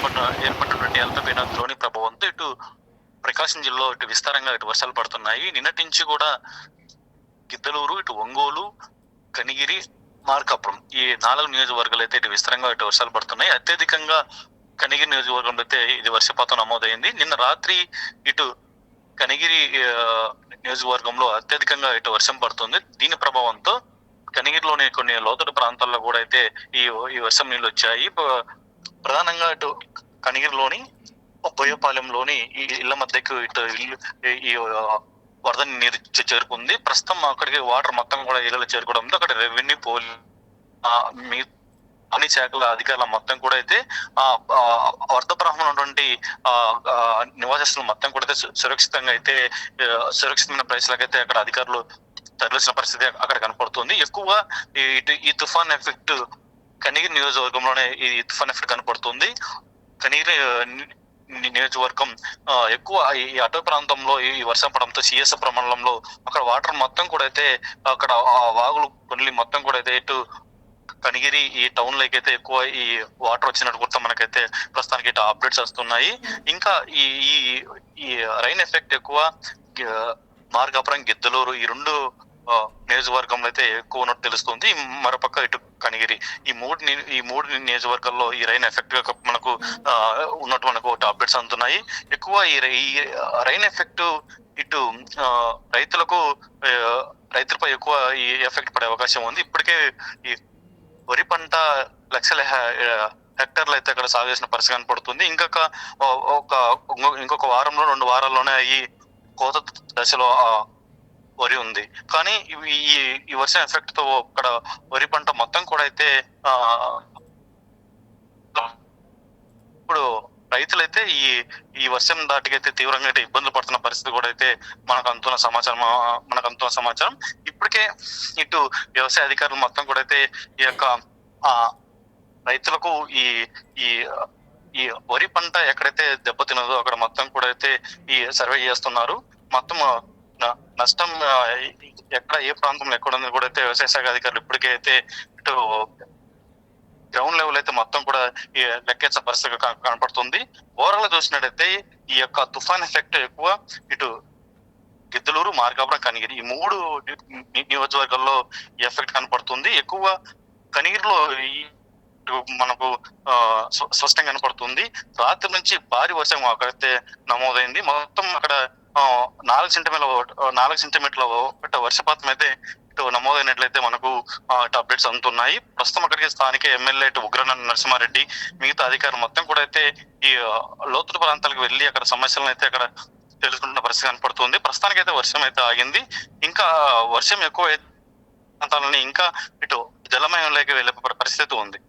ఏర్పడినటువంటి అల్పపీడన ద్రోణి ప్రభావంతో ఇటు ప్రకాశం జిల్లాలో ఇటు విస్తారంగా ఇటు వర్షాలు పడుతున్నాయి. నిన్నటి నుంచి కూడా గిద్దలూరు, ఇటు ఒంగోలు, కనిగిరి, మార్కాపురం ఈ 4 నియోజకవర్గాలు అయితే ఇటు విస్తారంగా ఇటు వర్షాలు పడుతున్నాయి. అత్యధికంగా కనిగిరి నియోజకవర్గంలో అయితే ఇది వర్షపాతం నమోదైంది. నిన్న రాత్రి ఇటు కనిగిరి నియోజకవర్గంలో అత్యధికంగా ఇటు వర్షం పడుతుంది. దీని ప్రభావంతో కనిగిరిలోని కొన్ని లోతట్టు ప్రాంతాల్లో కూడా అయితే ఈ వర్షం నీళ్ళు వచ్చాయి. ప్రధానంగా ఇటు కనిగిరిలోని బోయపాలెంలోని ఈ ఇళ్ల మధ్యకు ఇటు ఈ వరద నీరు చేరుకుంది. ప్రస్తుతం అక్కడికి వాటర్ మొత్తం కూడా ఇళ్లలో చేరుకోవడంతో అక్కడ రెవెన్యూ అన్ని శాఖల అధికారుల మొత్తం కూడా అయితే వరద ప్రవాహం ఉన్నటువంటి నివాసస్తులు మొత్తం కూడా సురక్షితంగా అయితే సురక్షితమైన ప్రదేశాలకు అయితే అక్కడ అధికారులు తరలిసిన పరిస్థితి అక్కడ కనపడుతుంది. ఎక్కువ ఈ తుఫాన్ ఎఫెక్ట్ కనిగిరి నియోజకవర్గంలోనే ఈ తుఫాన్ ఎఫెక్ట్ కనపడుతుంది. కనిగిరి నియోజకవర్గం ఎక్కువ ఈ అటవీ ప్రాంతంలో ఈ వర్షం పడంతో సిఎస్ ప్రమాణంలో అక్కడ వాటర్ మొత్తం కూడా అయితే అక్కడ వాగులు కొన్ని మొత్తం కూడా అయితే ఇటు కనిగిరి ఈ టౌన్ లోకి అయితే ఎక్కువ ఈ వాటర్ వచ్చినట్టు కూడా మనకైతే ప్రస్తుతానికి ఇటు అప్డేట్స్ వస్తున్నాయి. ఇంకా ఈ రైన్ ఎఫెక్ట్ ఎక్కువ మార్కాపురం, గిద్దలూరు ఈ 2 నియోజకవర్గంలో అయితే ఎక్కువ ఉన్నట్టు తెలుస్తుంది. మరోపక్క ఇటు కనిగిరి ఈ మూడు నియోజకవర్గాల్లో ఈ రైన్ ఎఫెక్ట్ మనకు ఉన్నట్టు మనకు అప్డేట్స్ అందుతున్నాయి. ఎక్కువ ఈ రైన్ ఎఫెక్ట్ ఇటు రైతులపై ఎక్కువ ఈ ఎఫెక్ట్ పడే అవకాశం ఉంది. ఇప్పటికే ఈ వరి పంట లక్షల హెక్టార్లు అయితే అక్కడ సాగు చేసిన పరిస్థితి కనపడుతుంది. ఇంకొక వారంలో 2 వారాల్లోనే ఈ కోత దశలో వరి ఉంది. కానీ ఈ వర్షం ఎఫెక్ట్ తో అక్కడ వరి పంట మొత్తం కూడా అయితే ఇప్పుడు రైతులైతే ఈ వర్షం దాటికైతే తీవ్రంగా అయితే ఇబ్బందులు పడుతున్న పరిస్థితి కూడా అయితే మనకు అందుతున్న సమాచారం. ఇప్పటికే ఇటు వ్యవసాయ అధికారులు మొత్తం కూడా అయితే ఈ యొక్క రైతులకు ఈ వరి పంట ఎక్కడైతే దెబ్బతిన్నదో అక్కడ మొత్తం కూడా అయితే ఈ సర్వే చేస్తున్నారు. మొత్తం నష్టం ఎక్కడ ఏ ప్రాంతంలో ఎక్కడ ఉంది కూడా అయితే వ్యవసాయ శాఖ అధికారులు ఇప్పటికే అయితే ఇటు గ్రౌండ్ లెవెల్ అయితే మొత్తం కూడా లెక్కించే పరిస్థితి కనపడుతుంది. ఓవరాల్ గా చూసినట్టయితే ఈ యొక్క తుఫాన్ ఎఫెక్ట్ ఎక్కువ ఇటు గిద్దలూరు, మార్కాపురం, కనిగిరి ఈ 3 నియోజకవర్గాల్లో ఈ ఎఫెక్ట్ కనపడుతుంది. ఎక్కువ కనిగిరిలో మనకు స్పష్టంగా కనపడుతుంది. రాత్రి నుంచి భారీ వర్షం అక్కడైతే నమోదైంది. మొత్తం అక్కడ 4 సెంటీమీటర్ల వర్షపాతం అయితే ఇటు నమోదైనట్లయితే మనకు అప్డేట్స్ అందుతున్నాయి. ప్రస్తుతం అక్కడికి స్థానిక ఎమ్మెల్యే ఉగ్ర నరసింహారెడ్డి మిగతా అధికారులు మొత్తం కూడా అయితే ఈ లోతట్టు ప్రాంతాలకు వెళ్లి అక్కడ సమస్యలను అయితే అక్కడ తెలుసుకుంటున్న పరిస్థితి కనపడుతుంది. ప్రస్తుతానికి అయితే వర్షం అయితే ఆగింది. ఇంకా వర్షం ఎక్కువ ప్రాంతాలని ఇంకా ఇటు జలమయంలోకి వెళ్ళే పరిస్థితి ఉంది.